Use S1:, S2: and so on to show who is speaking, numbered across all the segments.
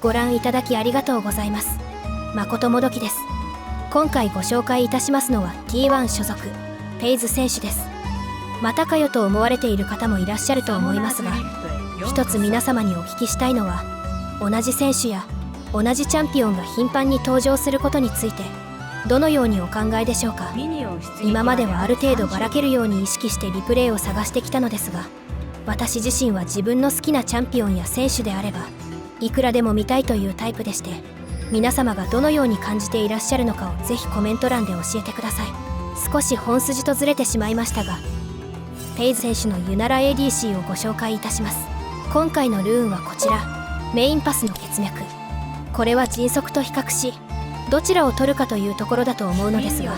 S1: ご覧いただきありがとうございます。誠もどきです。今回ご紹介いたしますのは T1 所属ペイズ選手です。またかよと思われている方もいらっしゃると思いますが、一つ皆様にお聞きしたいのは、同じ選手や同じチャンピオンが頻繁に登場することについてどのようにお考えでしょうか。今まではある程度ばらけるように意識してリプレイを探してきたのですが、私自身は自分の好きなチャンピオンや選手であればいくらでも見たいというタイプでして、皆様がどのように感じていらっしゃるのかをぜひコメント欄で教えてください。少し本筋とずれてしまいましたが、ペイズ選手のユナラ ADC をご紹介いたします。今回のルーンはこちら、メインパスの血脈。これは迅速と比較しどちらを取るかというところだと思うのですが、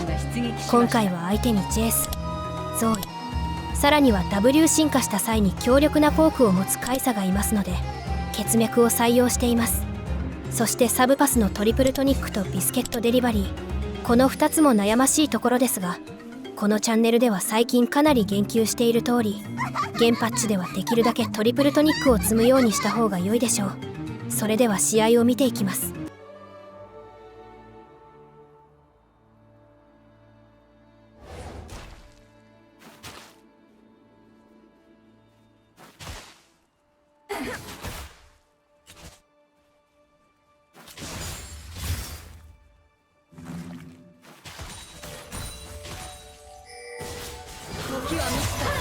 S1: 今回は相手にジェイス、ゾーイ、さらには W 進化した際に強力なポークを持つカイサがいますので血脈を採用しています。そしてサブパスのトリプルトニックとビスケットデリバリー、この2つも悩ましいところですが、このチャンネルでは最近かなり言及している通り、現パッチではできるだけトリプルトニックを積むようにした方が良いでしょう。それでは試合を見ていきます。
S2: 時は満ちた。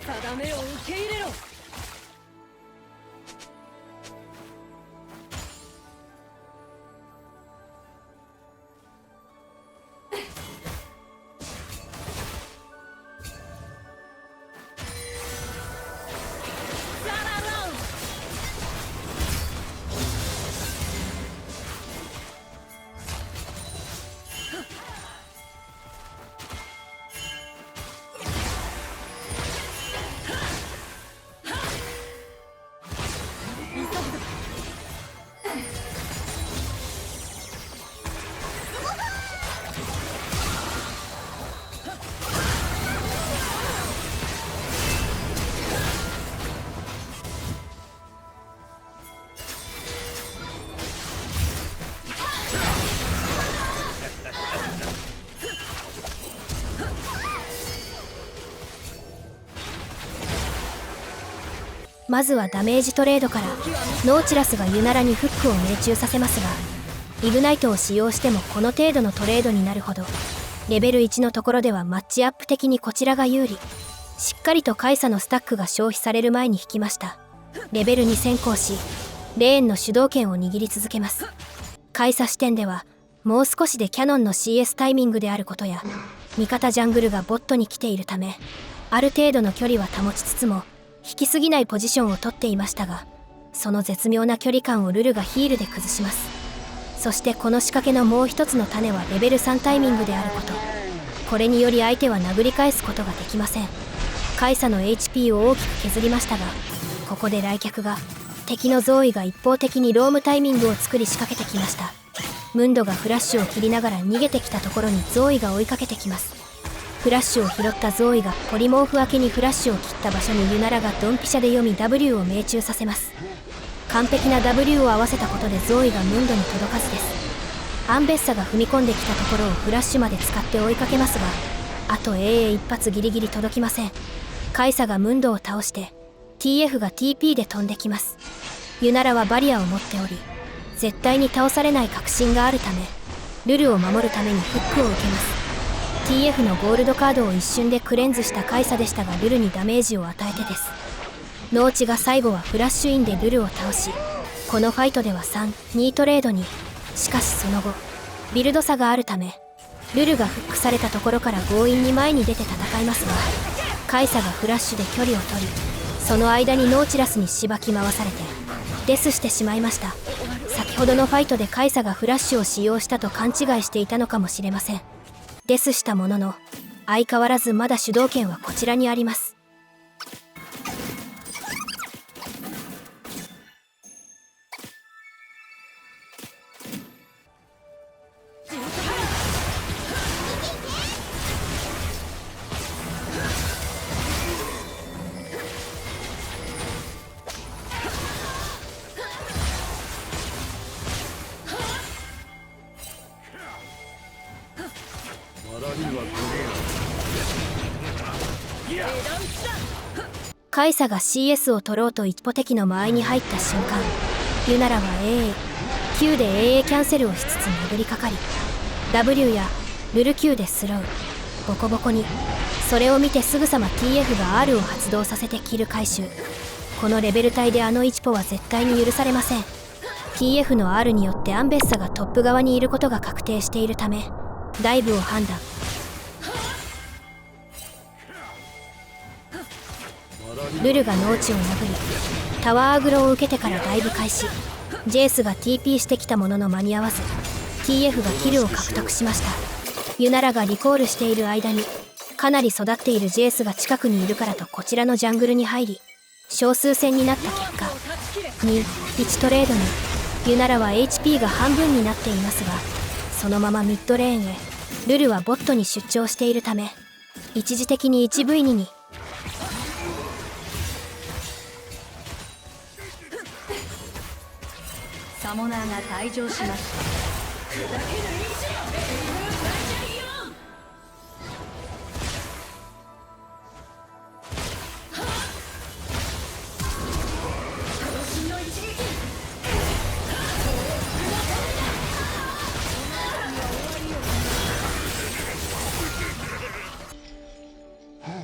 S2: 定めを受け入れろ。
S1: まずはダメージトレードから、ノーチラスがユナラにフックを命中させますが、イグナイトを使用してもこの程度のトレードになるほど、レベル1のところではマッチアップ的にこちらが有利。しっかりとカイサのスタックが消費される前に引きました。レベル2先行し、レーンの主導権を握り続けます。カイサ視点ではもう少しでキャノンの CS タイミングであることや、味方ジャングルがボットに来ているためある程度の距離は保ちつつも引きすぎないポジションを取っていましたが、その絶妙な距離感をルルがヒールで崩します。そしてこの仕掛けのもう一つの種はレベル3タイミングであること。これにより相手は殴り返すことができません。カイサの HP を大きく削りましたが、ここで来客が、敵のゾーイが一方的にロームタイミングを作り仕掛けてきました。ムンドがフラッシュを切りながら逃げてきたところにゾーイが追いかけてきます。フラッシュを拾ったゾーイがポリモーフ明けにフラッシュを切った場所にユナラがドンピシャで読み W を命中させます。完璧な W を合わせたことでゾーイがムンドに届かずです。アンベッサが踏み込んできたところをフラッシュまで使って追いかけますが、あと AA 一発ギリギリ届きません。カイサがムンドを倒して TF が TP で飛んできます。ユナラはバリアを持っており絶対に倒されない確信があるためルルを守るためにフックを受けます。 TF のゴールドカードを一瞬でクレンズしたカイサでしたがルルにダメージを与えてです。農地が最後はフラッシュインでルルを倒し、このファイトでは3-2トレードに。しかしその後ビルド差があるためルルがフックされたところから強引に前に出て戦いますが、カイサがフラッシュで距離を取り、その間にノーチラスにしばき回されてデスしてしまいました。先ほどのファイトでカイサがフラッシュを使用したと勘違いしていたのかもしれません。デスしたものの相変わらずまだ主導権はこちらにあります。カイサが CS を取ろうと一歩敵の間合いに入った瞬間、ユナラは AA、Q で AA キャンセルをしつつ殴りかかり、W やルル Q でスロー、ボコボコに。それを見てすぐさま TF が R を発動させてキル回収。このレベル帯であの1ポは絶対に許されません。 TF の R によってアンベッサがトップ側にいることが確定しているためダイブを判断。ルルが農地を殴りタワーアグロを受けてからダイブ開始。ジェイスが TP してきたものの間に合わず TF がキルを獲得しました。ユナラがリコールしている間にかなり育っているジェイスが近くにいるからとこちらのジャングルに入り少数戦になった結果2-1トレードに。ユナラは HP が半分になっていますがそのままミッドレーンへ。ルルはボットに出張しているため一時的に 1V2 に。
S2: サモナーが退場します。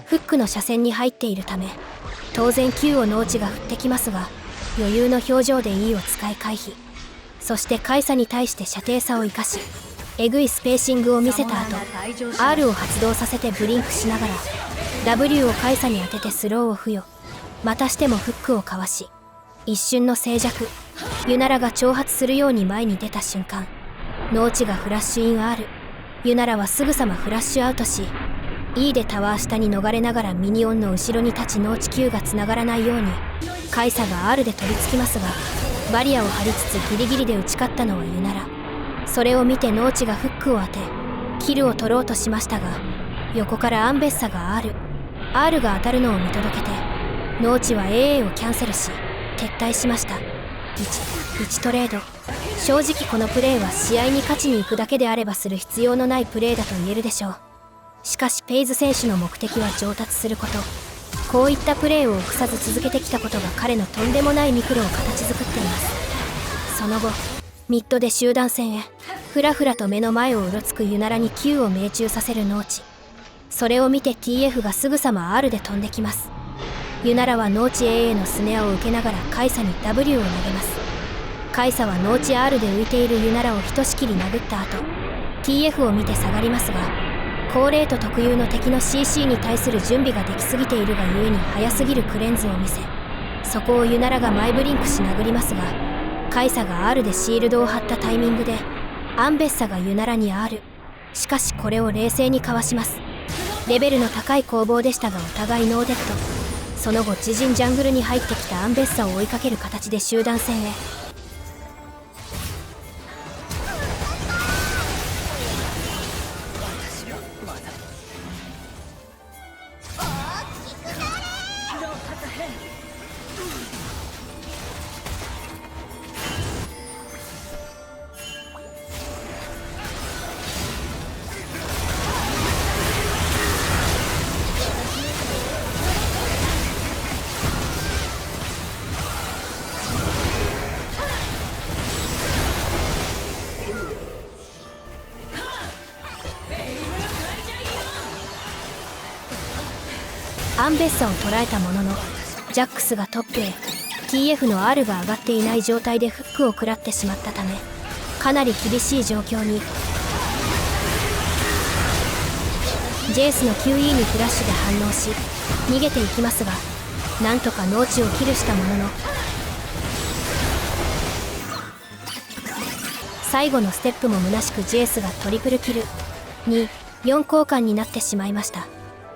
S1: フックの車線に入っているため当然 Q を農地が振ってきますが余裕の表情で E を使い回避。そしてカイサに対して射程差を生かしえぐいスペーシングを見せた後 R を発動させてブリンクしながら W をカイサに当ててスローを付与。またしてもフックをかわし一瞬の静寂。ユナラが挑発するように前に出た瞬間農地がフラッシュイン R。 ユナラはすぐさまフラッシュアウトし E でタワー下に逃れながらミニオンの後ろに立ち農地 Q が繋がらないようにカイサが R で飛びつきますがバリアを張りつつギリギリで打ち勝ったのはユナラ。それを見て農地がフックを当てキルを取ろうとしましたが横からアンベッサが R が当たるのを見届けて農地は AA をキャンセルし撤退しました。1トレード。正直このプレーは試合に勝ちに行くだけであればする必要のないプレーだと言えるでしょう。しかしペイズ選手の目的は上達すること。こういったプレーを臆さず続けてきたことが彼のとんでもないミクロを形作っています。その後ミッドで集団戦へふらふらと目の前をうろつくユナラに Q を命中させる農地。それを見て TF がすぐさま R で飛んできます。ユナラは農地 AA のスネアを受けながらカイサに W を投げます。カイサは農地 R で浮いているユナラをひとしきり殴った後 TF を見て下がりますが高レート特有の敵の CC に対する準備ができすぎているがゆえに早すぎるクレンズを見せそこをユナラがマイブリンクし殴りますがカイサが R でシールドを張ったタイミングでアンベッサがユナラに R。 しかしこれを冷静にかわします。レベルの高い攻防でしたがお互いノーデッド。その後自陣ジャングルに入ってきたアンベッサを追いかける形で集団戦へ。アンベッサを捉えたものの、ジャックスがトップへ。 TF の R が上がっていない状態でフックを食らってしまったため、かなり厳しい状況に。ジェイスの QE にフラッシュで反応し逃げていきますが、なんとか農地をキルしたものの、最後のステップも虚しくジェイスがトリプルキルに4交換になってしまいました。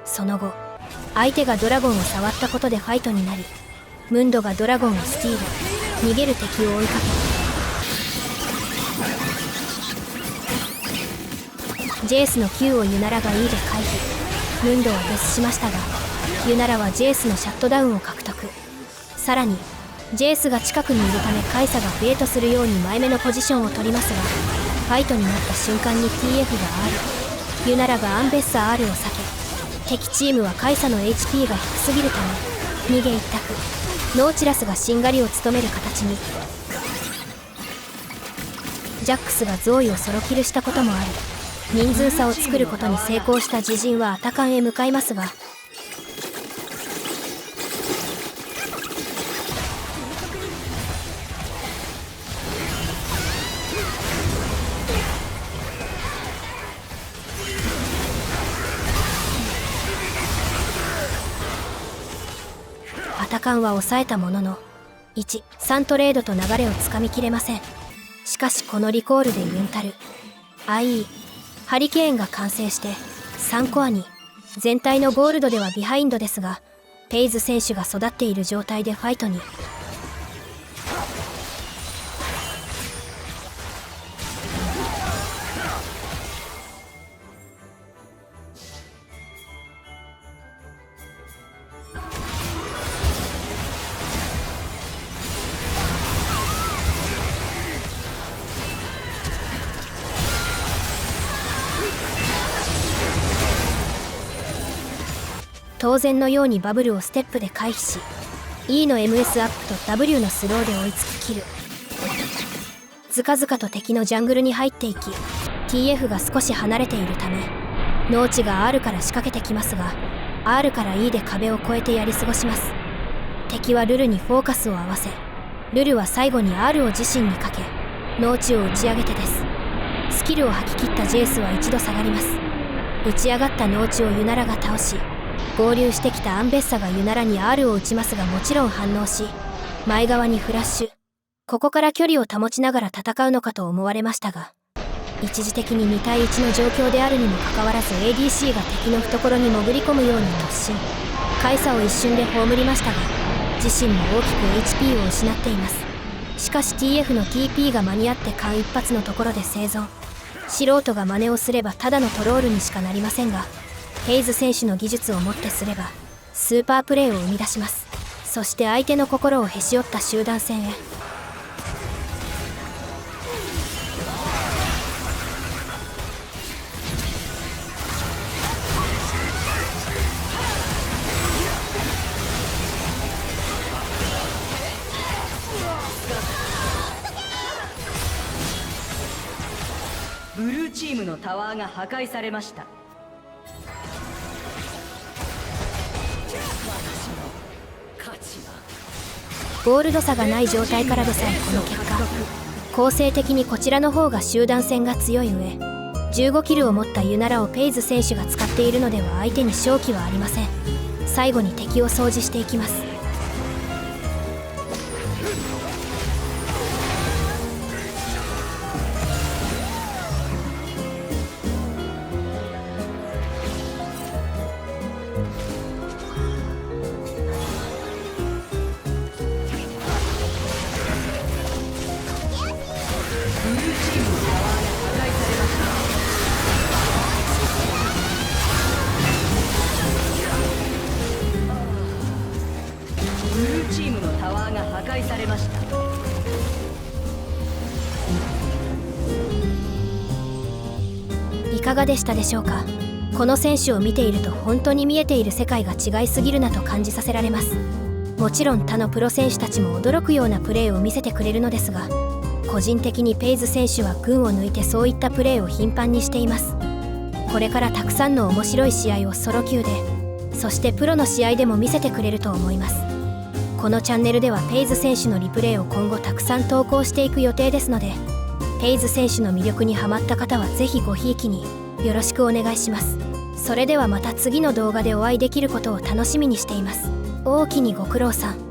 S1: その後相手がドラゴンを触ったことでファイトになり、ムンドがドラゴンをスティール。逃げる敵を追いかけ、ジェイスの Q をユナラが E で回避。ムンドはデスしましたが、ユナラはジェイスのシャットダウンを獲得。さらにジェイスが近くにいるためカイサがフェイトするように前目のポジションを取りますが、ファイトになった瞬間に TF が R、 ユナラがアンベッサ R を避け、敵チームはカイサの HP が低すぎるため逃げ一択。ノーチラスがしんがりを務める形に。ジャックスがゾーイをソロキルしたこともあり、人数差を作ることに成功した自陣はアタカンへ向かいますが、アタカンは抑えたものの 1-3 トレードと流れをつかみきれません。しかしこのリコールでユンタル IE ハリケーンが完成して3コアに。全体のゴールドではビハインドですが、ペイズ選手が育っている状態でファイトに。当然のようにバブルをステップで回避し、 E の MS アップと W のスローで追いつきキル。ずかずかと敵のジャングルに入っていき、 TF が少し離れているため農地が R から仕掛けてきますが、 R から E で壁を越えてやり過ごします。敵はルルにフォーカスを合わせ、ルルは最後に R を自身にかけ農地を打ち上げてです。スキルを吐き切ったジェイスは一度下がります。打ち上がった農地をユナラが倒し、合流してきたアンベッサがユナラに R を打ちますが、もちろん反応し前側にフラッシュ。ここから距離を保ちながら戦うのかと思われましたが、一時的に2対1の状況であるにもかかわらず ADC が敵の懐に潜り込むように突進。カイサを一瞬で葬りましたが、自身も大きく HP を失っています。しかし TF の TP が間に合って間一髪のところで生存。素人が真似をすればただのトロールにしかなりませんが、ヘイズ選手の技術をもってすればスーパープレーを生み出します。そして相手の心をへし折った集団戦へ。
S2: ブルーチームのタワーが破壊されました。
S1: ゴールド差がない状態からでさえこの結果、構成的にこちらの方が集団戦が強い上、15キルを持ったユナラをペイズ選手が使っているのでは相手に勝機はありません。最後に敵を掃除していきます。
S2: ブルーチームのタワーが破壊されました。
S1: いかがでしたでしょうか。この選手を見ていると本当に見えている世界が違いすぎるなと感じさせられます。もちろん他のプロ選手たちも驚くようなプレーを見せてくれるのですが、個人的にペイズ選手は群を抜いてそういったプレーを頻繁にしています。これからたくさんの面白い試合をソロ級でそしてプロの試合でも見せてくれると思います。このチャンネルではペイズ選手のリプレイを今後たくさん投稿していく予定ですので、ペイズ選手の魅力にハマった方はぜひごひいきによろしくお願いします。それではまた次の動画でお会いできることを楽しみにしています。大きにご苦労さん。